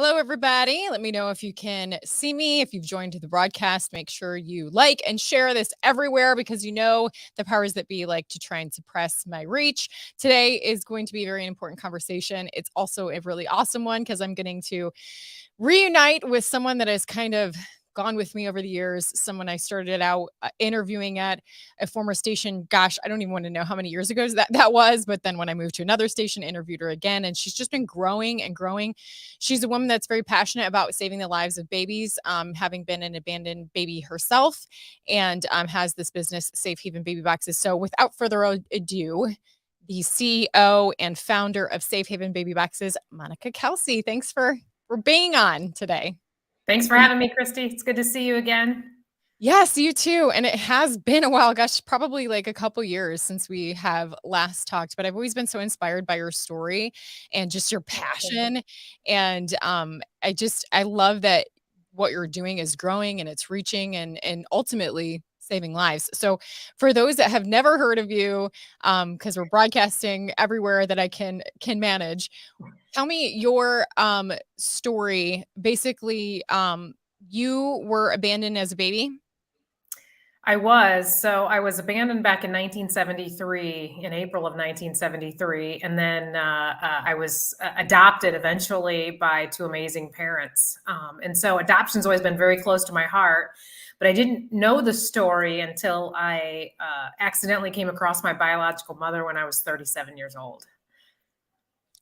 Hello, everybody. Let me know if you can see me. If you've joined the broadcast, make sure you like and share this everywhere because you know the powers that be like to try and suppress my reach. Today is going to be a very important conversation. It's also a really awesome one because I'm getting to reunite with someone that has kind of gone with me over the years, someone I started out interviewing at a former station. Gosh, I don't even want to know how many years ago that was. But then when I moved to another station, interviewed her again, and she's just been growing and growing. She's a woman that's very passionate about saving the lives of babies, having been an abandoned baby herself, and has this business, Safe Haven Baby Boxes. So without further ado, the CEO and founder of Safe Haven Baby Boxes, Monica Kelsey. Thanks for being on today. Thanks for having me, Christy. It's good to see you again. Yes, you too. And it has been a while, gosh, probably like a couple years since we have last talked, but I've always been so inspired by your story and just your passion. And I love that what you're doing is growing and it's reaching and ultimately saving lives. So for those that have never heard of you, because we're broadcasting everywhere that I can manage, tell me your story. Basically, you were abandoned as a baby. I was abandoned back in 1973, in April of 1973. And then I was adopted eventually by two amazing parents. And so adoption's always been very close to my heart. But I didn't know the story until I accidentally came across my biological mother when I was 37 years old.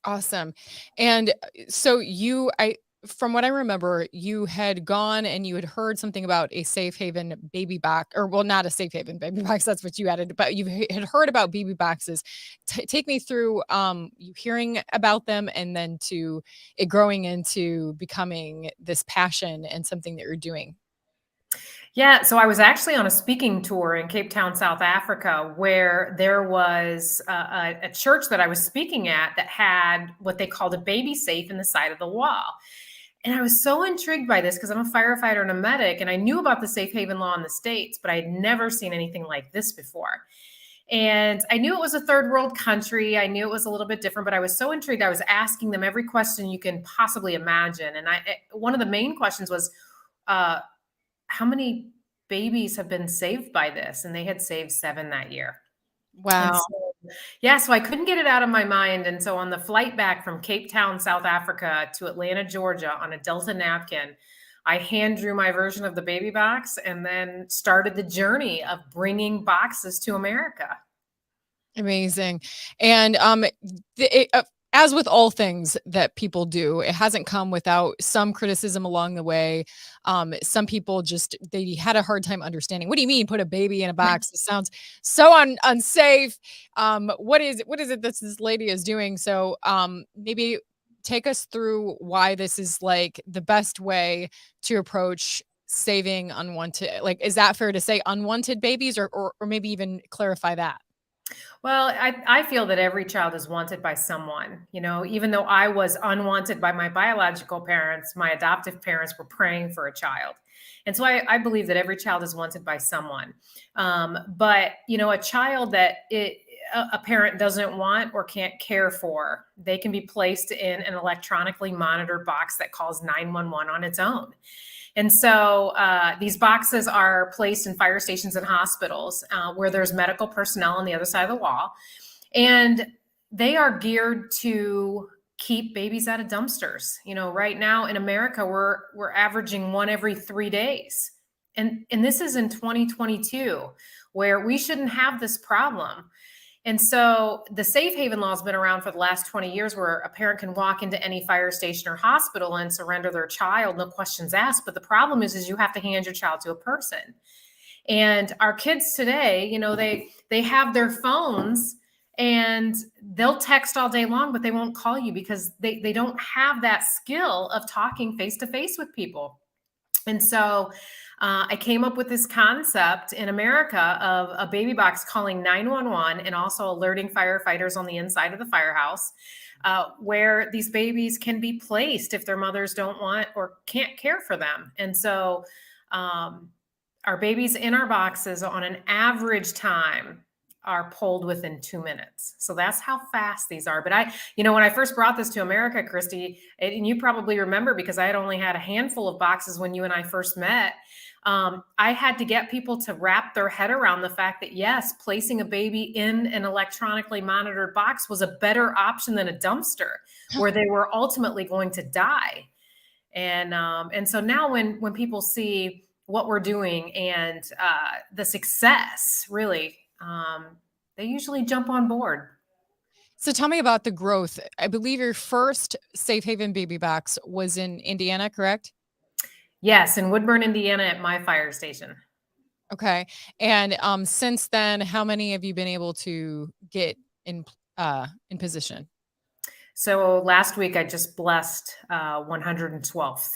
Awesome. And so from what I remember, you had gone and you had heard something about a safe haven baby box, or well, not a safe haven baby box. That's what you added, but you had heard about baby boxes. Take me through you hearing about them and then to it growing into becoming this passion and something that you're doing. Yeah, so I was actually on a speaking tour in Cape Town, South Africa, where there was a church that I was speaking at that had what they called a baby safe in the side of the wall. And I was so intrigued by this because I'm a firefighter and a medic, and I knew about the safe haven law in the States, but I had never seen anything like this before. And I knew it was a third world country. I knew it was a little bit different, but I was so intrigued. I was asking them every question you can possibly imagine. And one of the main questions was, uh, how many babies have been saved by this? And they had saved 7 that year. And Wow. so, yeah, so I couldn't get it out of my mind. And so on the flight back from Cape Town, South Africa to Atlanta, Georgia on a Delta napkin, I hand drew my version of the baby box and then started the journey of bringing boxes to America. Amazing. And as with all things that people do, it hasn't come without some criticism along the way. Some people just they had a hard time understanding. What do you mean put a baby in a box? It sounds so unsafe. What is it that this lady is doing? So maybe take us through why this is like the best way to approach saving unwanted, like, is that fair to say unwanted babies, or maybe even clarify that? Well, I feel that every child is wanted by someone. You know, even though I was unwanted by my biological parents, my adoptive parents were praying for a child. And so I believe that every child is wanted by someone. But, you know, a child that a parent doesn't want or can't care for, they can be placed in an electronically monitored box that calls 911 on its own. And so these boxes are placed in fire stations and hospitals where there's medical personnel on the other side of the wall. And they are geared to keep babies out of dumpsters. You know, right now in America, we're averaging one every 3 days. And this is in 2022, where we shouldn't have this problem. And so the safe haven law has been around for the last 20 years, where a parent can walk into any fire station or hospital and surrender their child, no questions asked. But the problem is you have to hand your child to a person. And our kids today, you know, they have their phones and they'll text all day long, but they won't call you because they don't have that skill of talking face to face with people. And so I came up with this concept in America of a baby box calling 911 and also alerting firefighters on the inside of the firehouse, where these babies can be placed if their mothers don't want or can't care for them. And so our babies in our boxes on an average time are pulled within 2 minutes. So that's how fast these are. But when I first brought this to America, Christy, and you probably remember because I had only had a handful of boxes when you and I first met. I had to get people to wrap their head around the fact that, yes, placing a baby in an electronically monitored box was a better option than a dumpster where they were ultimately going to die. And so now when people see what we're doing and the success, really, they usually jump on board. So tell me about the growth. I believe your first Safe Haven baby box was in Indiana, correct? Yes, in Woodburn, Indiana, at my fire station. Okay. And since then, how many have you been able to get in position? So last week I just blessed 112th.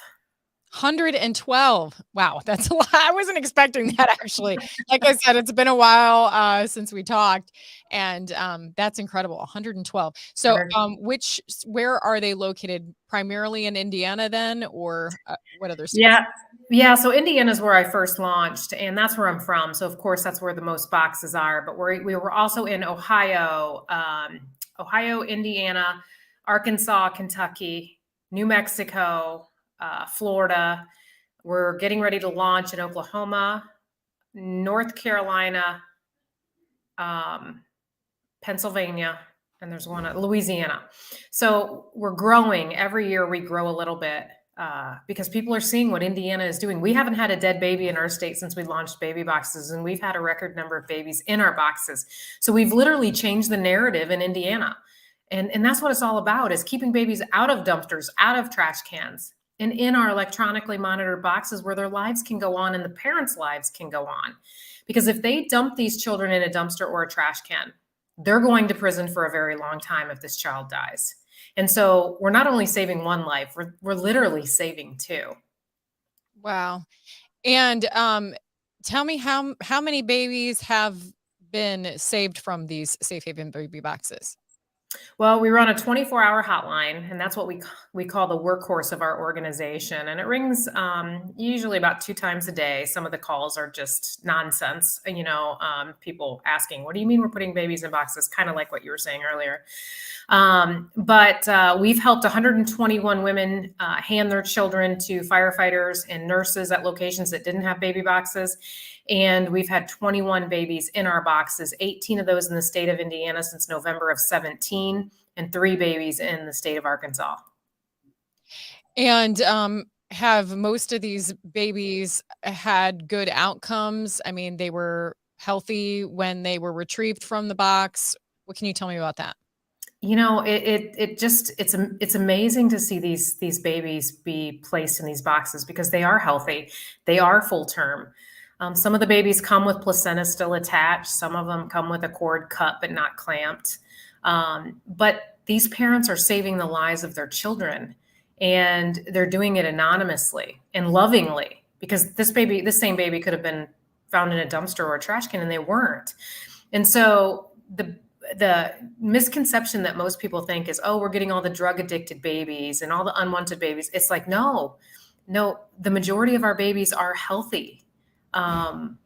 112. Wow, that's a lot. I wasn't expecting that actually. Like I said, it's been a while since we talked, and that's incredible. 112. So, where are they located? Primarily in Indiana, then, or what other states? Yeah. Yeah, so Indiana is where I first launched, and that's where I'm from. So of course, that's where the most boxes are. But we were also in Ohio, Indiana, Arkansas, Kentucky, New Mexico, Florida. We're getting ready to launch in Oklahoma, North Carolina, Pennsylvania, and there's one at Louisiana. So we're growing every year. We grow a little bit. Because people are seeing what Indiana is doing. We haven't had a dead baby in our state since we launched baby boxes, and we've had a record number of babies in our boxes. So we've literally changed the narrative in Indiana. And that's what it's all about, is keeping babies out of dumpsters, out of trash cans, and in our electronically monitored boxes where their lives can go on and the parents' lives can go on. Because if they dump these children in a dumpster or a trash can, they're going to prison for a very long time if this child dies. And so we're not only saving one life, we're literally saving two. Wow. And tell me how many babies have been saved from these Safe Haven baby boxes? Well, we run a 24-hour hotline, and that's what we call the workhorse of our organization. And it rings usually about 2 times a day. Some of the calls are just nonsense, people asking, "What do you mean we're putting babies in boxes?" Kind of like what you were saying earlier. But we've helped 121 women hand their children to firefighters and nurses at locations that didn't have baby boxes. And we've had 21 babies in our boxes, 18 of those in the state of Indiana since November of 17, and 3 babies in the state of Arkansas. And have most of these babies had good outcomes? I mean, they were healthy when they were retrieved from the box. What can you tell me about that? It's amazing to see these babies be placed in these boxes because they are healthy. They are full term. Some of the babies come with placenta still attached. Some of them come with a cord cut but not clamped. But these parents are saving the lives of their children, and they're doing it anonymously and lovingly, because this same baby could have been found in a dumpster or a trash can, and they weren't. And so the misconception that most people think is, oh, we're getting all the drug addicted babies and all the unwanted babies. It's like, no, the majority of our babies are healthy. And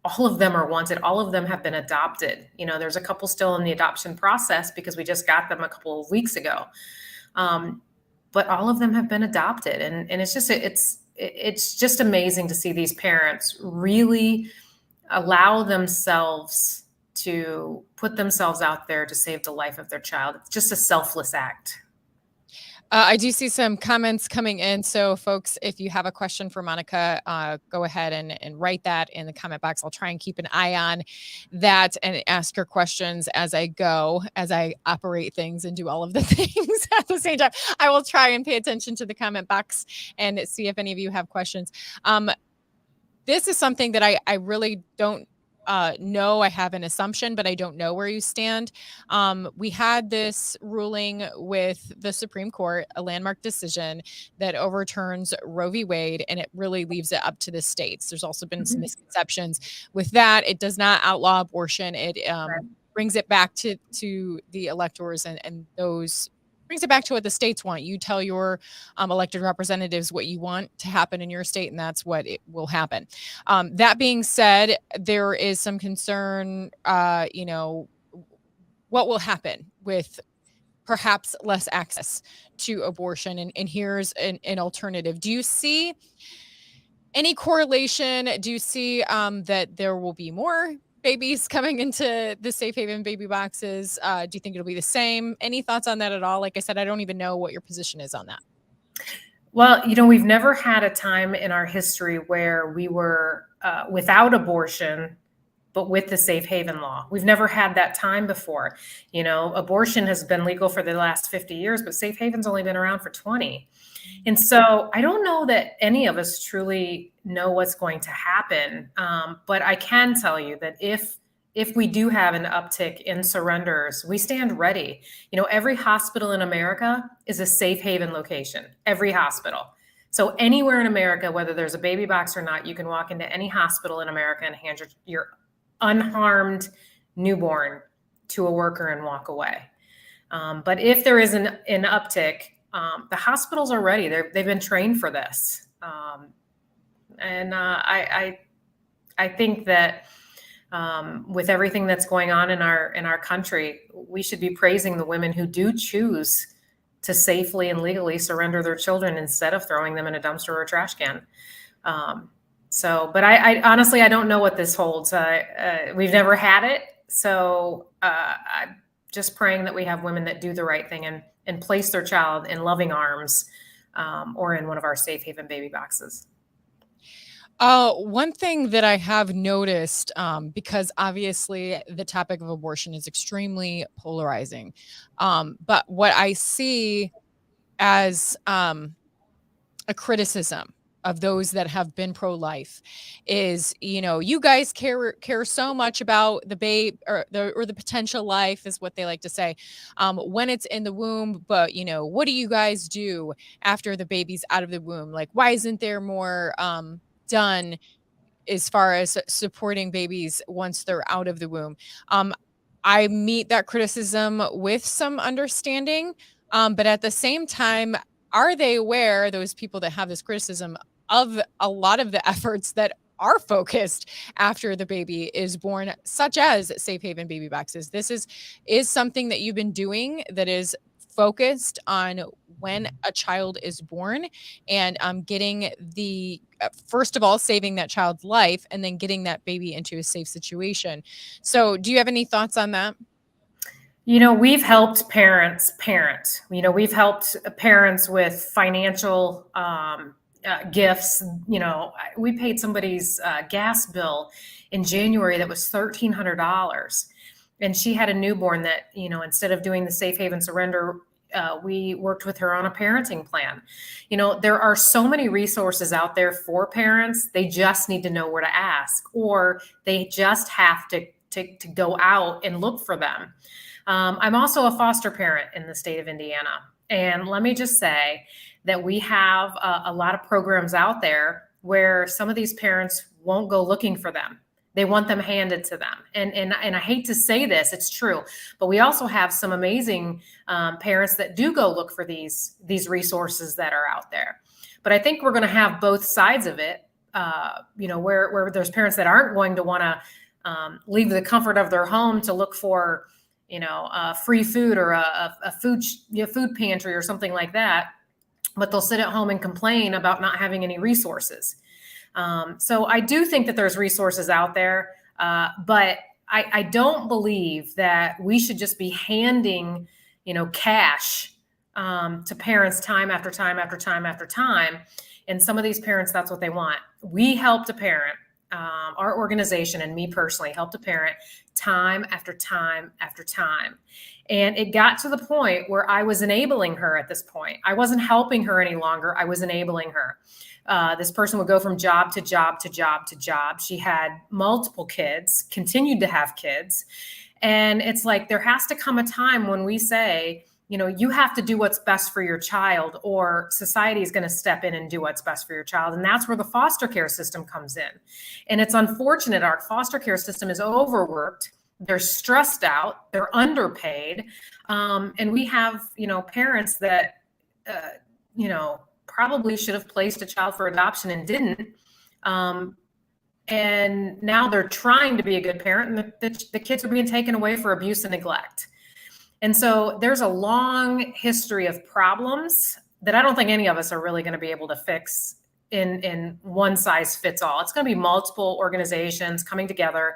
all of them are wanted. All of them have been adopted. There's a couple still in the adoption process because we just got them a couple of weeks ago. But all of them have been adopted. And it's just amazing to see these parents really allow themselves to put themselves out there to save the life of their child. It's just a selfless act. I do see some comments coming in. So folks, if you have a question for Monica, go ahead and write that in the comment box. I'll try and keep an eye on that and ask her questions as I go, as I operate things and do all of the things at the same time. I will try and pay attention to the comment box and see if any of you have questions. This is something that I really don't know. I have an assumption, but I don't know where you stand. We had this ruling with the Supreme Court, a landmark decision that overturns Roe v. Wade, and it really leaves it up to the states. There's also been some misconceptions with that. It does not outlaw abortion. It brings it back to the electors and those brings it back to what the states want. You tell your elected representatives what you want to happen in your state, and that's what it will happen. That being said, there is some concern, what will happen with perhaps less access to abortion. And here's an alternative. Do you see any correlation? Do you see that there will be more babies coming into the safe haven baby boxes? Do you think it'll be the same? Any thoughts on that at all? Like I said, I don't even know what your position is on that. Well, we've never had a time in our history where we were without abortion, but with the safe haven law. We've never had that time before. Abortion has been legal for the last 50 years, but safe haven's only been around for 20. And so I don't know that any of us truly know what's going to happen. But I can tell you that if we do have an uptick in surrenders, we stand ready. Every hospital in America is a safe haven location, every hospital. So anywhere in America, whether there's a baby box or not, you can walk into any hospital in America and hand your unharmed newborn to a worker and walk away. But if there is an uptick, the hospitals are ready. They've been trained for this. And I think that with everything that's going on in our country, we should be praising the women who do choose to safely and legally surrender their children instead of throwing them in a dumpster or a trash can. But I honestly, I don't know what this holds. We've never had it. So I'm just praying that we have women that do the right thing and place their child in loving arms or in one of our safe haven baby boxes. One thing that I have noticed, because obviously the topic of abortion is extremely polarizing, but what I see as a criticism of those that have been pro-life is, you guys care so much about the babe or the potential life is what they like to say, when it's in the womb. But, what do you guys do after the baby's out of the womb? Like, why isn't there more done as far as supporting babies once they're out of the womb? I meet that criticism with some understanding, but at the same time, are they aware, those people that have this criticism, of a lot of the efforts that are focused after the baby is born, such as safe haven baby boxes? This is something that you've been doing that is focused on when a child is born and getting first of all, saving that child's life and then getting that baby into a safe situation. So do you have any thoughts on that? We've helped parents parent. We've helped parents with financial gifts. We paid somebody's gas bill in January that was $1,300. And she had a newborn that, instead of doing the safe haven surrender, we worked with her on a parenting plan. There are so many resources out there for parents. They just need to know where to ask, or they just have to go out and look for them. I'm also a foster parent in the state of Indiana. And let me just say that we have a lot of programs out there where some of these parents won't go looking for them. They want them handed to them. And I hate to say this, it's true, but we also have some amazing parents that do go look for these resources that are out there. But I think we're going to have both sides of it, where there's parents that aren't going to want to leave the comfort of their home to look for, free food or a food pantry or something like that, but they'll sit at home and complain about not having any resources. So I do think that there's resources out there, but I don't believe that we should just be handing, cash to parents time after time after time after time. And some of these parents, that's what they want. We helped a parent. Our organization and me personally helped a parent time after time after time. And it got to the point where I was enabling her at this point. I wasn't helping her any longer. I was enabling her. This person would go from job to job to job to job. She had multiple kids, continued to have kids. And it's like, there has to come a time when we say, you have to do what's best for your child, or society is going to step in and do what's best for your child. And that's where the foster care system comes in. And it's unfortunate our foster care system is overworked. they're stressed out, they're underpaid. And we have, parents that, probably should have placed a child for adoption and didn't. And now they're trying to be a good parent, and the kids are being taken away for abuse and neglect. And so there's a long history of problems that I don't think any of us are really going to be able to fix in one size fits all. It's going to be multiple organizations coming together,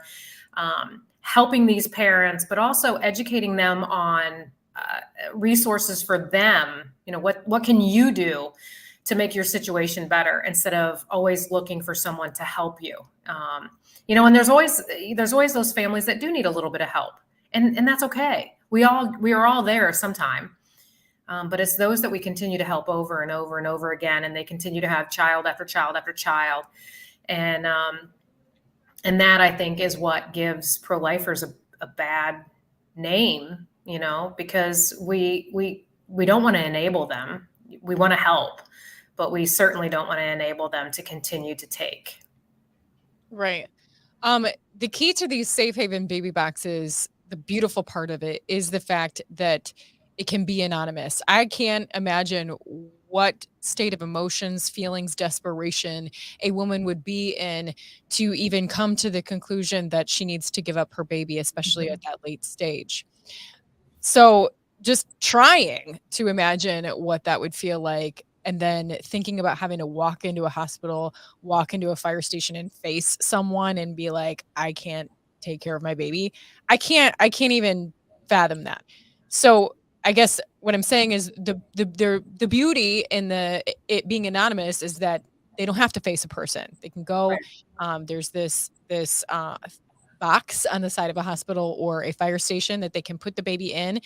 helping these parents, but also educating them on resources for them. What can you do to make your situation better instead of always looking for someone to help you? And there's always those families that do need a little bit of help, and that's okay. We are all there sometime. But it's those that we continue to help over and over and over again, and they continue to have child after child after child. And that, I think, is what gives pro-lifers a bad name, because we don't want to enable them. We want to help, but we certainly don't want to enable them to continue to take. Right. The key to these safe haven baby boxes, the beautiful part of it is the fact that it can be anonymous. I can't imagine what state of emotions, feelings, desperation a woman would be in to even come to the conclusion that she needs to give up her baby, especially at that late stage. So just trying to imagine what that would feel like, and then thinking about having to walk into a hospital, walk into a fire station and face someone and be like, I can't take care of my baby. I can't even fathom that. So I guess what I'm saying is the beauty in it being anonymous is that they don't have to face a person. They can go. There's this box on the side of a hospital or a fire station that they can put the baby in.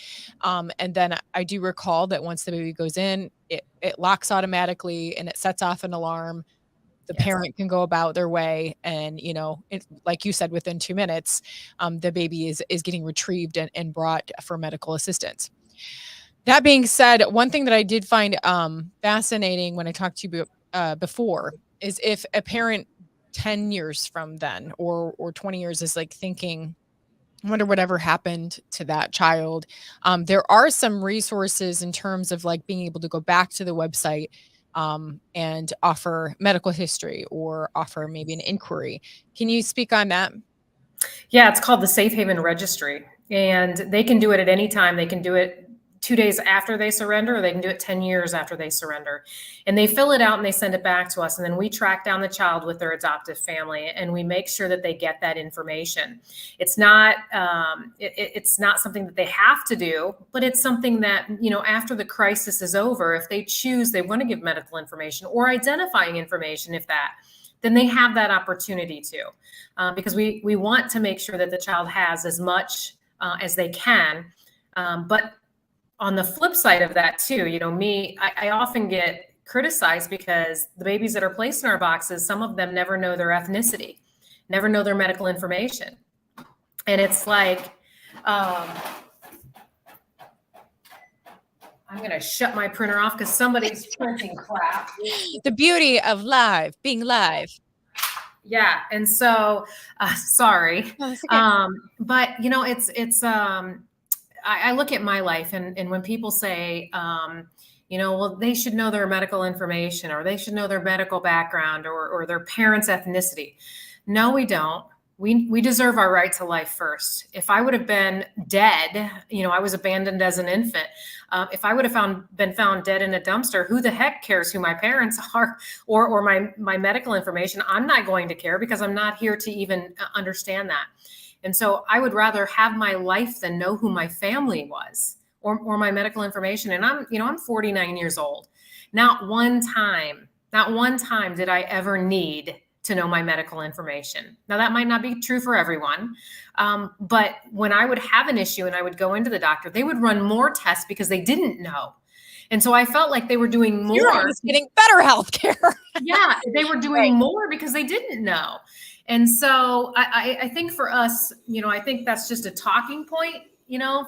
And then I do recall that once the baby goes in, it locks automatically and it sets off an alarm. The parent can go about their way, and like you said, within 2 minutes, the baby is getting retrieved and brought for medical assistance. That being said, one thing that I did find fascinating when I talked to you before is if a parent 10 years from then or 20 years is like thinking, I wonder whatever happened to that child. There are some resources in terms of like being able to go back to the website and offer medical history or offer maybe an inquiry. Can you speak on that? Yeah, it's called the Safe Haven Registry, and they can do it at any time. They can do it 2 days after they surrender, or they can do it 10 years after they surrender. And they fill it out and they send it back to us. And then we track down the child with their adoptive family, and we make sure that they get that information. It's not something that they have to do, but it's something that, after the crisis is over, if they choose, they want to give medical information or identifying information, then they have that opportunity to, because we want to make sure that the child has as much as they can. But on the flip side of that too, I often get criticized because the babies that are placed in our boxes, some of them never know their ethnicity, never know their medical information. And it's like, I'm going to shut my printer off because somebody's printing crap. The beauty of being live. Yeah. And so, sorry. No, that's okay. But I look at my life, and when people say, well, they should know their medical information, or they should know their medical background, or their parents' ethnicity. No, we don't. We deserve our right to life first. If I would have been dead, I was abandoned as an infant. If I would have been found dead in a dumpster, who the heck cares who my parents are or my medical information? I'm not going to care because I'm not here to even understand that. And so I would rather have my life than know who my family was or my medical information. And I'm 49 years old. Not one time did I ever need to know my medical information. Now, that might not be true for everyone. But when I would have an issue and I would go into the doctor, they would run more tests because they didn't know. And so I felt like they were doing more. You're almost getting better health care. Yeah, they were doing more because they didn't know. And so I think for us, I think that's just a talking point,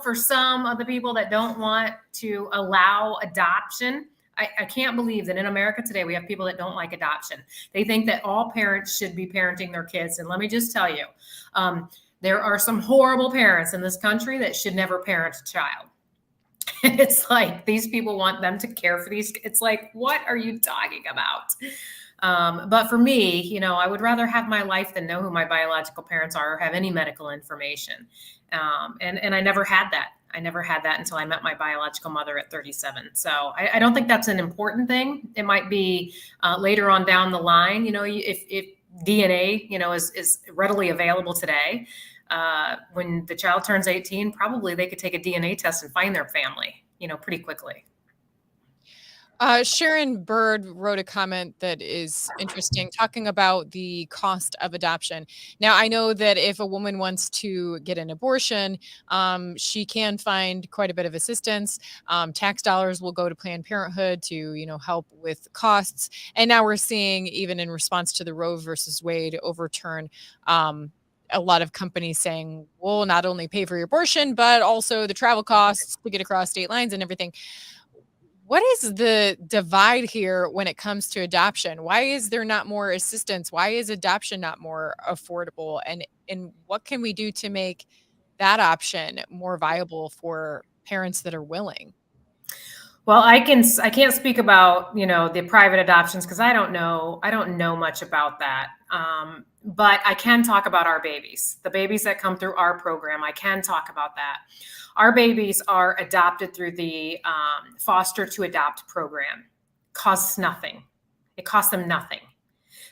for some of the people that don't want to allow adoption. I can't believe that in America today, we have people that don't like adoption. They think that all parents should be parenting their kids. And let me just tell you, There are some horrible parents in this country that should never parent a child. And it's like these people want them to care for these. It's like, what are you talking about? But for me, I would rather have my life than know who my biological parents are or have any medical information. And I never had that. I never had that until I met my biological mother at 37. So I don't think that's an important thing. It might be later on down the line, if DNA, is readily available today. When the child turns 18, probably they could take a DNA test and find their family, pretty quickly. Sharon Bird wrote a comment that is interesting, talking about the cost of adoption. Now, I know that if a woman wants to get an abortion, she can find quite a bit of assistance. Tax dollars will go to Planned Parenthood to, help with costs. And now we're seeing, even in response to the Roe versus Wade overturn, a lot of companies saying, we'll not only pay for your abortion, but also the travel costs to get across state lines and everything. What is the divide here when it comes to adoption? Why is there not more assistance? Why is adoption not more affordable? And what can we do to make that option more viable for parents that are willing? Well, I can't speak about, the private adoptions because I don't know much about that. But I can talk about our babies, the babies that come through our program. I can talk about that. Our babies are adopted through the foster to adopt program. Costs nothing. It costs them nothing.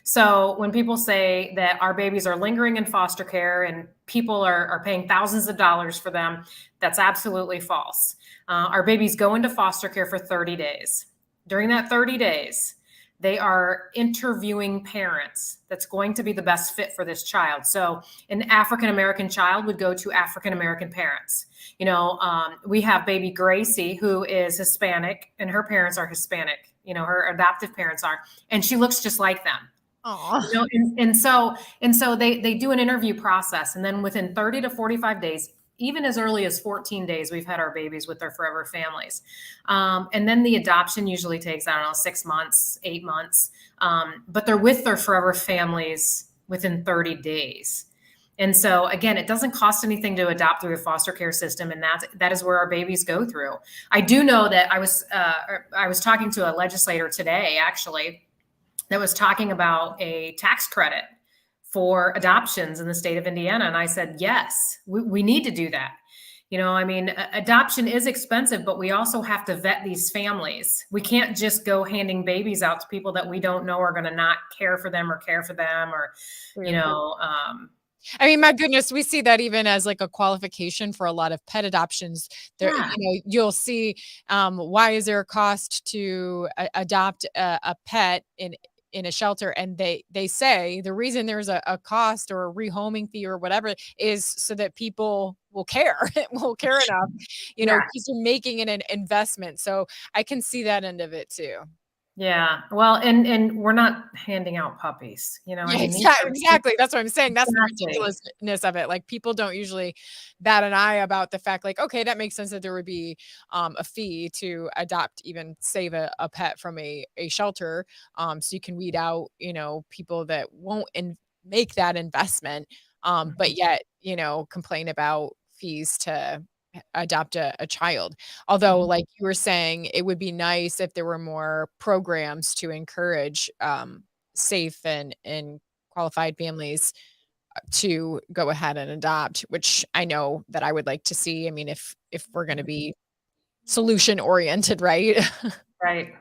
So when people say that our babies are lingering in foster care and people are paying thousands of dollars for them, that's absolutely false. Our babies go into foster care for 30 days. During that 30 days, they are interviewing parents that's going to be the best fit for this child. So an African-American child would go to African-American parents. We have baby Gracie, who is Hispanic, and her parents are Hispanic. Her adoptive parents are, and she looks just like them. Oh, And so they do an interview process, and then within 30 to 45 days, even as early as 14 days, we've had our babies with their forever families. And then the adoption usually takes, I don't know, 6 months, 8 months. But they're with their forever families within 30 days. And so again, it doesn't cost anything to adopt through the foster care system, and that is where our babies go through. I do know that I was talking to a legislator today, actually, that was talking about a tax credit for adoptions in the state of Indiana. And I said, yes, we need to do that. Adoption is expensive, but we also have to vet these families. We can't just go handing babies out to people that we don't know are going to not care for them or, I mean, my goodness, we see that even as like a qualification for a lot of pet adoptions. There, yeah, you'll see, why is there a cost to adopt a pet in a shelter? And they say the reason there's a cost or a rehoming fee or whatever is so that people will care, will care enough, yeah. because you're making an investment. So I can see that end of it too. Yeah. Well, and we're not handing out puppies, I Yeah, mean, exactly. That's what I'm saying. That's the exactly. ridiculousness of it. Like, people don't usually bat an eye about the fact, like, okay, that makes sense that there would be a fee to adopt, even save a pet from a shelter. So you can weed out, people that won't make that investment. But yet, complain about fees to adopt a child. Although, Mhm. like you were saying, it would be nice if there were more programs to encourage safe and qualified families to go ahead and adopt, which I know that I would like to see. I mean, if we're going to be solution oriented, right? Right.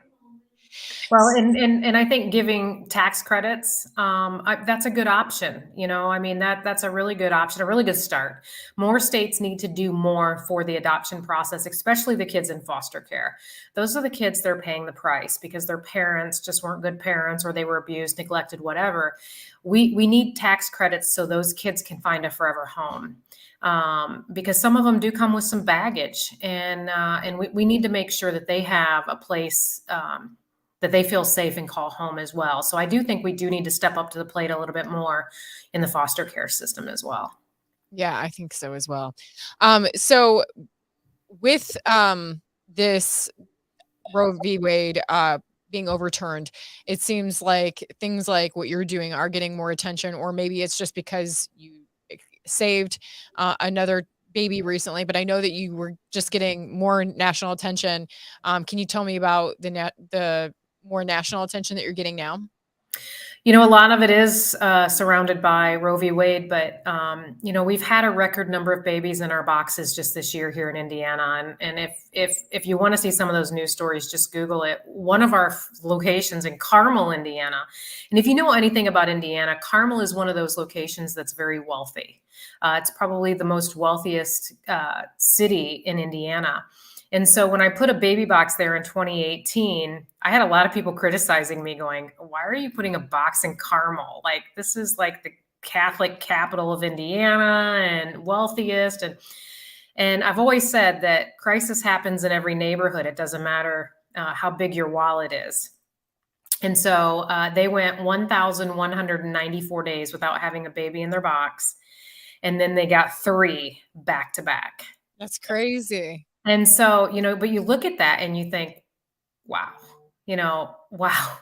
Well, and I think giving tax credits, that's a good option. I mean, that's a really good option, a really good start. More states need to do more for the adoption process, especially the kids in foster care. Those are the kids they're paying the price because their parents just weren't good parents or they were abused, neglected, whatever. We need tax credits so those kids can find a forever home. Because some of them do come with some baggage, and we need to make sure that they have a place that they feel safe and call home as well. So I do think we do need to step up to the plate a little bit more in the foster care system as well. Yeah, I think so as well. So with this Roe v. Wade being overturned, it seems like things like what you're doing are getting more attention, or maybe it's just because you saved another baby recently, but I know that you were just getting more national attention. Can you tell me about the more national attention that you're getting now? A lot of it is surrounded by Roe v. Wade, but we've had a record number of babies in our boxes just this year here in Indiana. And if you want to see some of those news stories, just Google it. One of our locations in Carmel, Indiana, and if you know anything about Indiana, Carmel is one of those locations that's very wealthy. It's probably the most wealthiest city in Indiana. And so when I put a baby box there in 2018, I had a lot of people criticizing me going, why are you putting a box in Carmel? Like, this is like the Catholic capital of Indiana and wealthiest. And I've always said that crisis happens in every neighborhood. It doesn't matter how big your wallet is. And so they went 1,194 days without having a baby in their box. And then they got 3 back to back. That's crazy. And so, but you look at that and you think, wow, wow.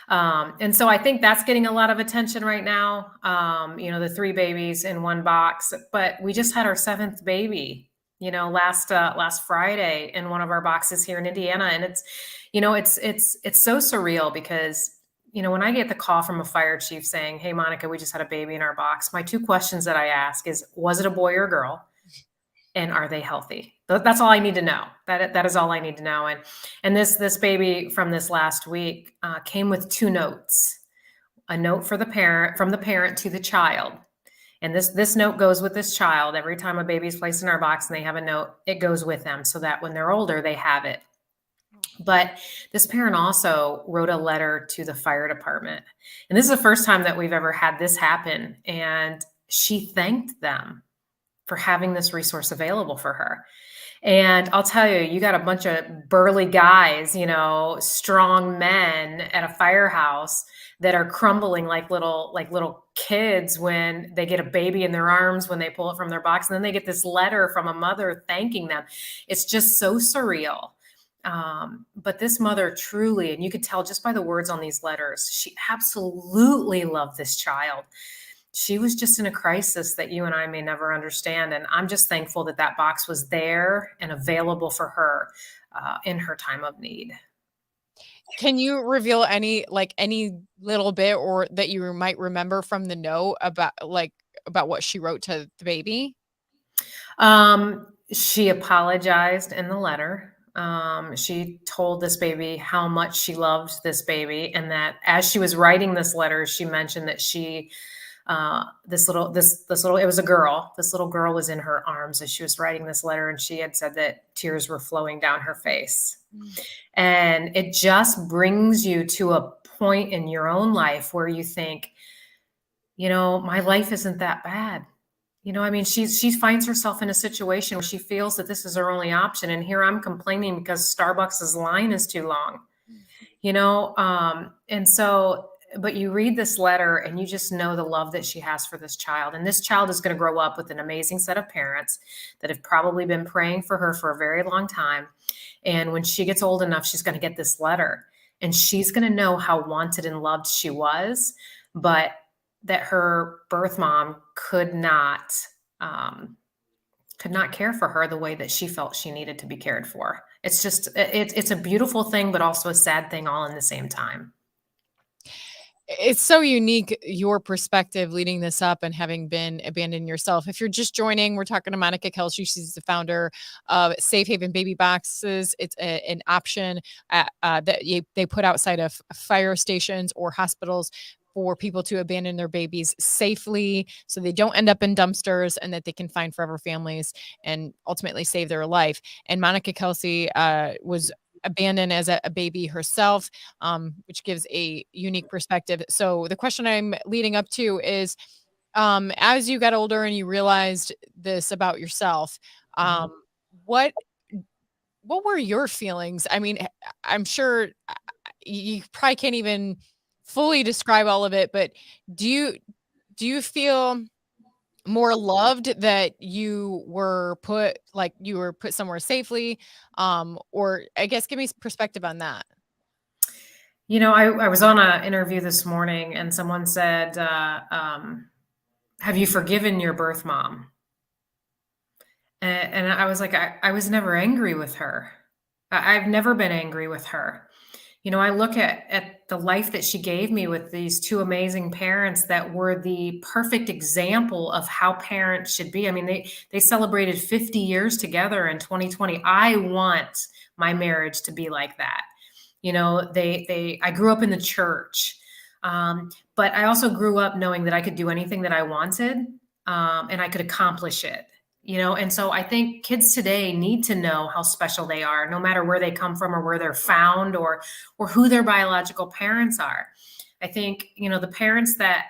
And so I think that's getting a lot of attention right now. The 3 babies in one box, but we just had our 7th baby, last Friday in one of our boxes here in Indiana. And it's so surreal because, when I get the call from a fire chief saying, hey, Monica, we just had a baby in our box. My 2 questions that I ask is, was it a boy or a girl? And are they healthy? That's all I need to know. That is all I need to know. And this baby from this last week came with 2 notes. A note for the parent, from the parent to the child. And this note goes with this child. Every time a baby is placed in our box and they have a note, it goes with them so that when they're older, they have it. But this parent also wrote a letter to the fire department. And this is the first time that we've ever had this happen. And she thanked them for having this resource available for her. And I'll tell you, you got a bunch of burly guys, strong men at a firehouse that are crumbling like little kids when they get a baby in their arms, when they pull it from their box, and then they get this letter from a mother thanking them. It's just so surreal. But this mother truly, and you could tell just by the words on these letters, she absolutely loved this child. She was just in a crisis that you and I may never understand. And I'm just thankful that that box was there and available for her in her time of need. Can you reveal any little bit or that you might remember from the note about what she wrote to the baby? She apologized in the letter. She told this baby how much she loved this baby, and that as she was writing this letter, she mentioned that this little it was a girl. This little girl was in her arms as she was writing this letter, and she had said that tears were flowing down her face. And it just brings you to a point in your own life where you think, my life isn't that bad. She finds herself in a situation where she feels that this is her only option. And here I'm complaining because Starbucks's line is too long, and so, but you read this letter and you just know the love that she has for this child. And this child is going to grow up with an amazing set of parents that have probably been praying for her for a very long time. And when she gets old enough, she's going to get this letter and she's going to know how wanted and loved she was, but that her birth mom could not care for her the way that she felt she needed to be cared for. It's just, it's a beautiful thing, but also a sad thing all in the same time. It's so unique, your perspective leading this up and having been abandoned yourself. If you're just joining, we're talking to Monica Kelsey. She's the founder of Safe Haven Baby Boxes. It's an option that they put outside of fire stations or hospitals for people to abandon their babies safely so they don't end up in dumpsters, and that they can find forever families and ultimately save their life. And Monica Kelsey was abandoned as a baby herself, which gives a unique perspective. So the question I'm leading up to is, as you got older and you realized this about yourself, what were your feelings? I mean, I'm sure you probably can't even fully describe all of it, but do you feel more loved that you were put somewhere safely, or I guess give me some perspective on that? I was on an interview this morning and someone said, have you forgiven your birth mom? And I was like, I was never angry with her. I've never been angry with her. You know, I look at the life that she gave me with these two amazing parents that were the perfect example of how parents should be. I mean, they celebrated 50 years together in 2020. I want my marriage to be like that. You know, they I grew up in the church. But I also grew up knowing that I could do anything that I wanted, and I could accomplish it. You know, and so I think kids today need to know how special they are, no matter where they come from or where they're found, or who their biological parents are. I think, you know, the parents that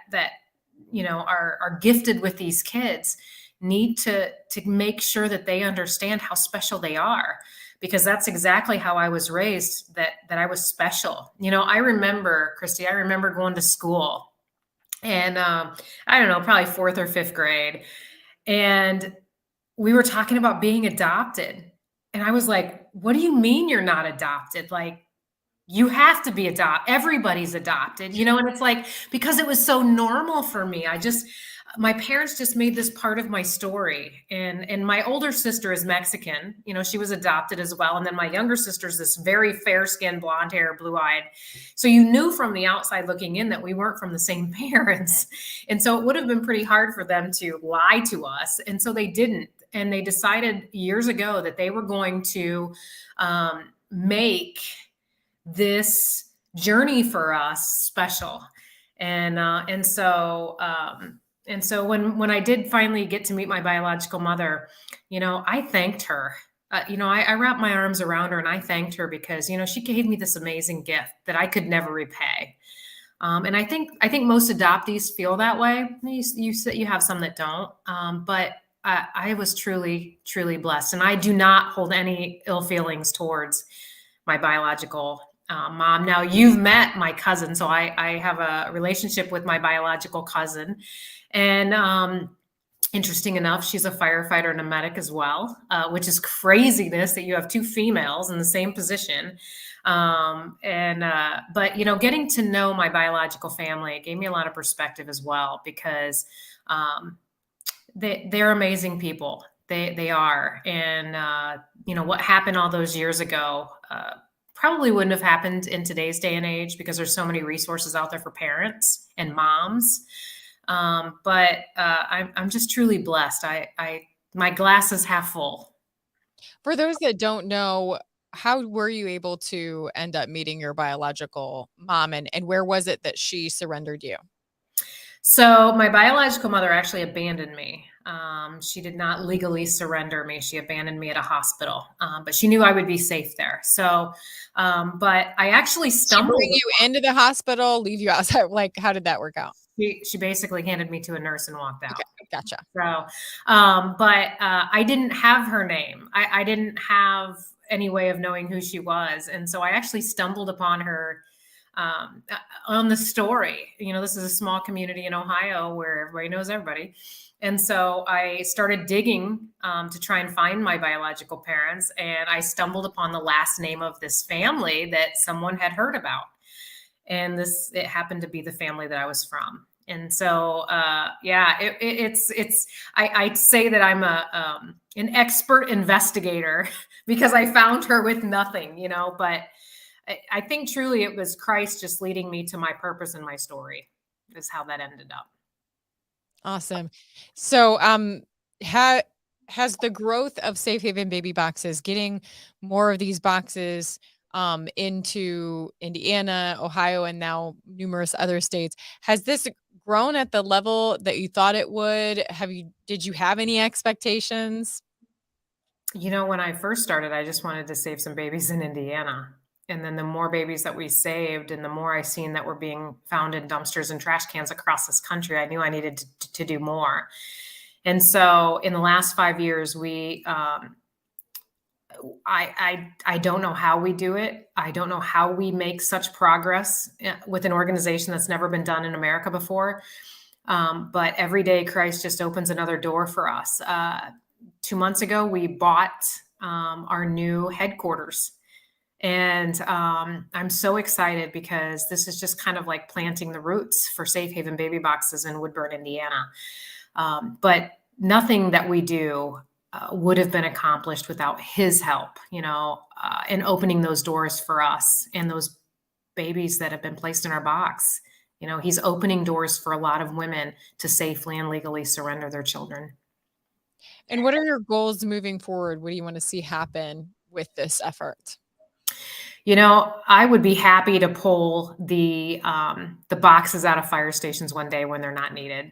you know are gifted with these kids need to make sure that they understand how special they are, because that's exactly how I was raised, that I was special. You know, I remember, Christy, I remember going to school, and I don't know, probably fourth or fifth grade, and we were talking about being adopted. And I was like, what do you mean you're not adopted? Like, you have to be adopted. Everybody's adopted, you know? And it's like, because it was so normal for me. My parents just made this part of my story. And my older sister is Mexican. You know, she was adopted as well. And then my younger sister's this very fair skinned, blonde hair, blue eyed. So you knew from the outside looking in that we weren't from the same parents. And so it would have been pretty hard for them to lie to us. And so they didn't. And they decided years ago that they were going to make this journey for us special. And so when I did finally get to meet my biological mother, you know, I thanked her. You know, I wrapped my arms around her and I thanked her because, you know, she gave me this amazing gift that I could never repay. And I think most adoptees feel that way. You have some that don't, but I was truly, truly blessed, and I do not hold any ill feelings towards my biological mom. Now, you've met my cousin, so I have a relationship with my biological cousin, and interesting enough, she's a firefighter and a medic as well, which is craziness that you have two females in the same position. But you know, getting to know my biological family gave me a lot of perspective as well, because they're amazing people. They are, and you know what happened all those years ago probably wouldn't have happened in today's day and age, because there's so many resources out there for parents and moms. But I'm just truly blessed. My glass is half full. For those that don't know, how were you able to end up meeting your biological mom, and where was it that she surrendered you? So my biological mother actually abandoned me. She did not legally surrender me. She abandoned me at a hospital, but she knew I would be safe there. So, but I actually She stumbled. bring you into the hospital, leave you outside? Like, how did that work out? She basically handed me to a nurse and walked out. Okay, gotcha. So, but I didn't have her name. I didn't have any way of knowing who she was, and so I actually stumbled upon her on the story. You know, this is a small community in Ohio where everybody knows everybody. And so I started digging to try and find my biological parents. And I stumbled upon the last name of this family that someone had heard about. And it happened to be the family that I was from. And so, yeah, I'd say that I'm an expert investigator because I found her with nothing, you know, but I think truly it was Christ just leading me to my purpose and my story is how that ended up. Awesome. So, has the growth of Safe Haven baby boxes, getting more of these boxes into Indiana, Ohio, and now numerous other states, has this grown at the level that you thought it would? Did you have any expectations? You know, when I first started, I just wanted to save some babies in Indiana. And then the more babies that we saved and the more I seen that were being found in dumpsters and trash cans across this country, I knew I needed to do more. And so in the last 5 years, I don't know how we do it. I don't know how we make such progress with an organization that's never been done in America before. But every day Christ just opens another door for us. 2 months ago, we bought our new headquarters. And I'm so excited because this is just kind of like planting the roots for Safe Haven baby boxes in Woodburn, Indiana. But nothing that we do would have been accomplished without his help, in opening those doors for us and those babies that have been placed in our box. He's opening doors for a lot of women to safely and legally surrender their children. And what are your goals moving forward? What do you want to see happen with this effort? I would be happy to pull the boxes out of fire stations one day when they're not needed.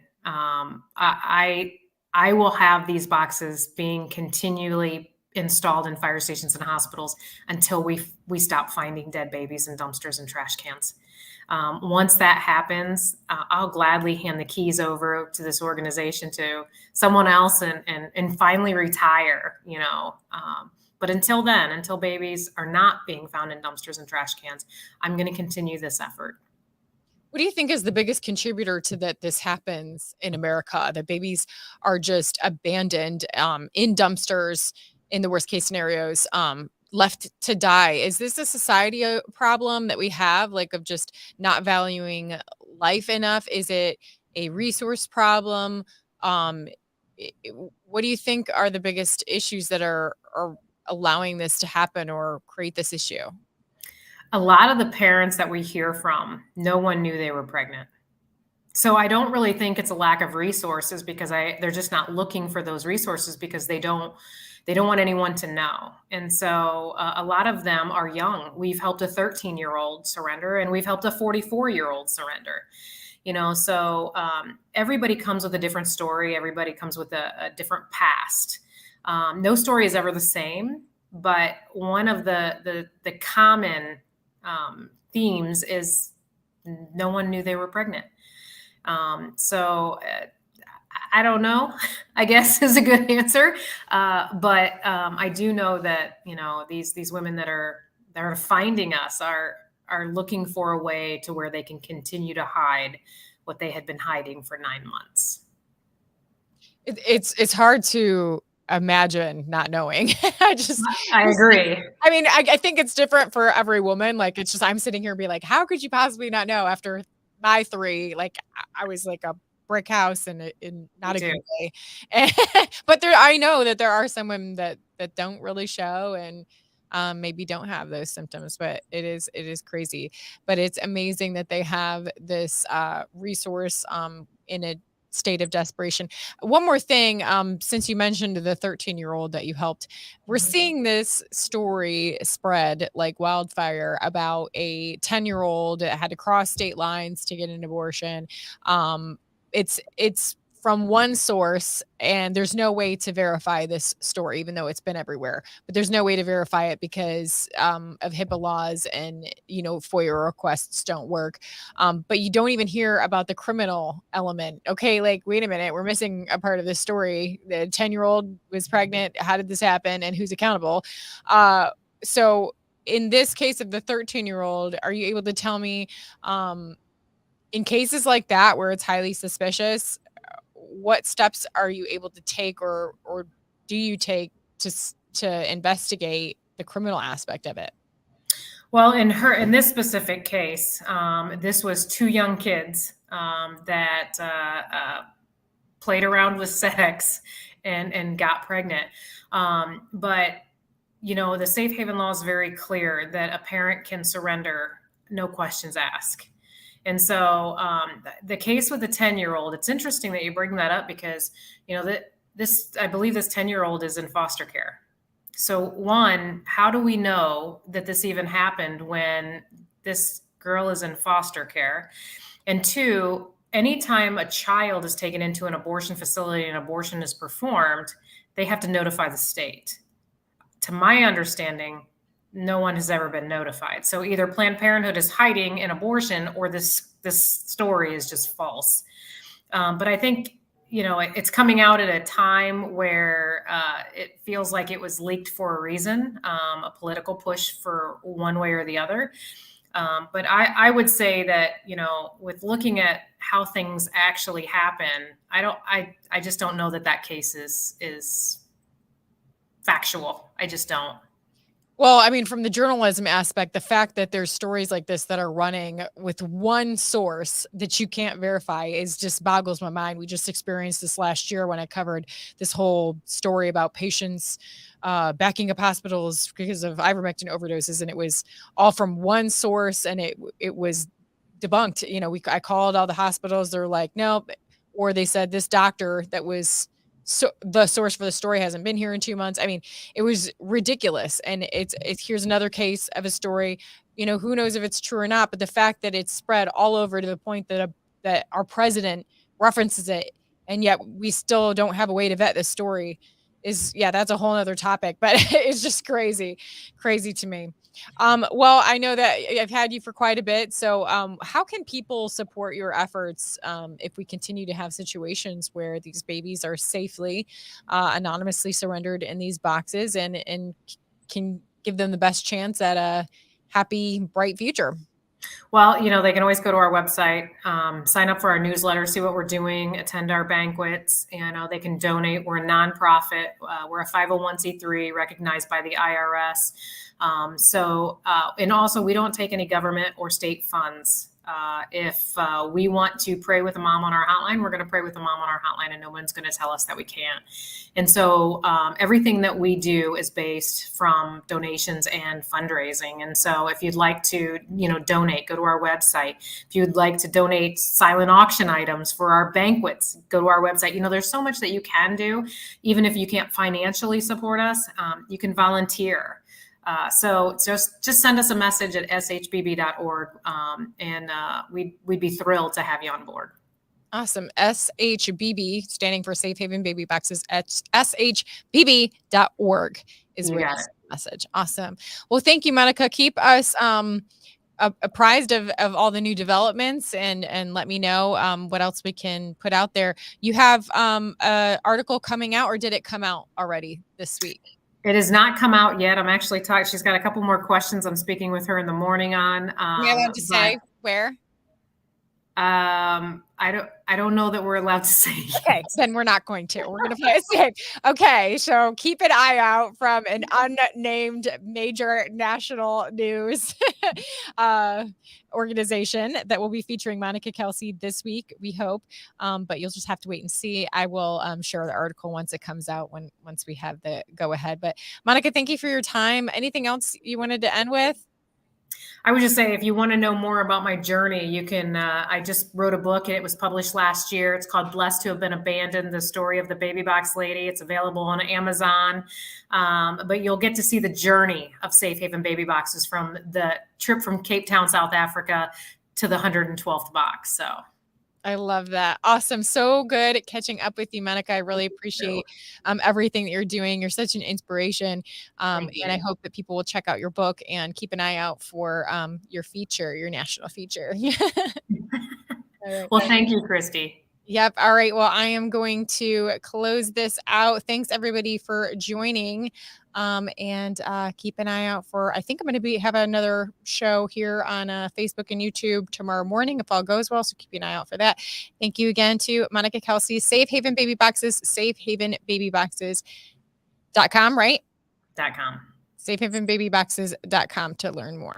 I will have these boxes being continually installed in fire stations and hospitals until we stop finding dead babies in dumpsters and trash cans. Once that happens, I'll gladly hand the keys over to this organization to someone else and finally retire. But until then, until babies are not being found in dumpsters and trash cans, I'm going to continue this effort. What do you think is the biggest contributor to that this happens in America? That babies are just abandoned in dumpsters in the worst case scenarios, left to die. Is this a society problem that we have, like of just not valuing life enough? Is it a resource problem? Um, what do you think are the biggest issues that are allowing this to happen or create this issue? A lot of the parents that we hear from, no one knew they were pregnant. So I don't really think it's a lack of resources because they're just not looking for those resources because they don't want anyone to know. And so a lot of them are young. We've helped a 13-year-old surrender and we've helped a 44-year-old surrender. So everybody comes with a different story. Everybody comes with a different past. No story is ever the same, but one of the common themes is no one knew they were pregnant. So I don't know, I guess is a good answer. But I do know that, these women that are finding us are looking for a way to where they can continue to hide what they had been hiding for 9 months. It's hard to imagine not knowing. I agree. I mean, I think it's different for every woman. Like, it's just I'm sitting here and be like, how could you possibly not know after my 3? Like, I was like a brick house in not Me a too. good way. But I know that there are some women that don't really show and maybe don't have those symptoms, but it is crazy. But it's amazing that they have this resource in a state of desperation. One more thing, since you mentioned the 13-year-old that you helped, we're Mhm. seeing this story spread like wildfire about a 10-year-old that had to cross state lines to get an abortion. It's from one source, and there's no way to verify this story, even though it's been everywhere. But there's no way to verify it because of HIPAA laws and FOIA requests don't work. But you don't even hear about the criminal element. Okay, like wait a minute, we're missing a part of this story. The 10-year-old was pregnant. How did this happen, and who's accountable? So in this case of the 13-year-old, are you able to tell me, in cases like that where it's highly suspicious, what steps are you able to take or do you take to investigate the criminal aspect of it? Well, in this specific case, this was 2 young kids that played around with sex and got pregnant. But the safe haven law is very clear that a parent can surrender, no questions asked. And so the case with the 10-year-old, it's interesting that you bring that up because I believe this 10-year-old is in foster care. So one, how do we know that this even happened when this girl is in foster care? And two, anytime a child is taken into an abortion facility and abortion is performed, they have to notify the state. To my understanding, no one has ever been notified. So either Planned Parenthood is hiding an abortion or this story is just false. But I think, it's coming out at a time where it feels like it was leaked for a reason, a political push for one way or the other. But I would say that, with looking at how things actually happen, I just don't know that case is factual. I just don't. Well, I mean, from the journalism aspect, the fact that there's stories like this that are running with one source that you can't verify is just boggles my mind. We just experienced this last year when I covered this whole story about patients backing up hospitals because of ivermectin overdoses, and it was all from one source, and it was debunked. I called all the hospitals; they're like, nope, or they said this doctor that was the source for the story hasn't been here in 2 months. I mean, it was ridiculous. And it's here's another case of a story. Who knows if it's true or not, but the fact that it's spread all over to the point that our president references it, and yet we still don't have a way to vet this story yeah, that's a whole other topic, but it's just crazy to me. Well, I know that I've had you for quite a bit. So, how can people support your efforts if we continue to have situations where these babies are safely, anonymously surrendered in these boxes and can give them the best chance at a happy, bright future? Well, they can always go to our website, sign up for our newsletter, see what we're doing, attend our banquets, and they can donate. We're a nonprofit. We're a 501c3 recognized by the IRS. And also we don't take any government or state funds. If we want to pray with a mom on our hotline, we're going to pray with a mom on our hotline, and no one's going to tell us that we can't. And so everything that we do is based from donations and fundraising. And so if you'd like to, donate, go to our website. If you'd like to donate silent auction items for our banquets, go to our website. There's so much that you can do. Even if you can't financially support us, you can volunteer. So just send us a message at shbb.org, and we'd be thrilled to have you on board. Awesome. SHBB, standing for Safe Haven Baby Boxes, at shbb.org is where you send the message. Awesome. Well, thank you, Monica. Keep us apprised of all the new developments, and let me know what else we can put out there. You have an article coming out, or did it come out already this week? It has not come out yet. I'm actually talking. She's got a couple more questions. I'm speaking with her in the morning on. Are you allowed to say where? I don't know that we're allowed to say. Okay, then we're not going to. We're going to play it safe. Okay, so keep an eye out from an unnamed major national news organization that will be featuring Monica Kelsey this week, we hope. But you'll just have to wait and see. I will share the article once it comes out, once we have the go ahead. But Monica, thank you for your time. Anything else you wanted to end with? I would just say, if you want to know more about my journey, you can, I just wrote a book, and it was published last year. It's called Blessed to Have Been Abandoned, the story of the baby box lady. It's available on Amazon. But you'll get to see the journey of Safe Haven Baby Boxes, from the trip from Cape Town, South Africa, to the 112th box. So I love that. Awesome. So good at catching up with you, Monica. I really appreciate everything that you're doing. You're such an inspiration. And I hope that people will check out your book and keep an eye out for your feature, your national feature. Right. Well, thank you, Christy. Yep. All right. Well, I am going to close this out. Thanks everybody for joining. And keep an eye out for, I think I'm going to have another show here on Facebook and YouTube tomorrow morning, if all goes well. So keep an eye out for that. Thank you again to Monica Kelsey, Safe Haven Baby Boxes, safehavenbabyboxes.com, right? .com. safehavenbabyboxes.com to learn more.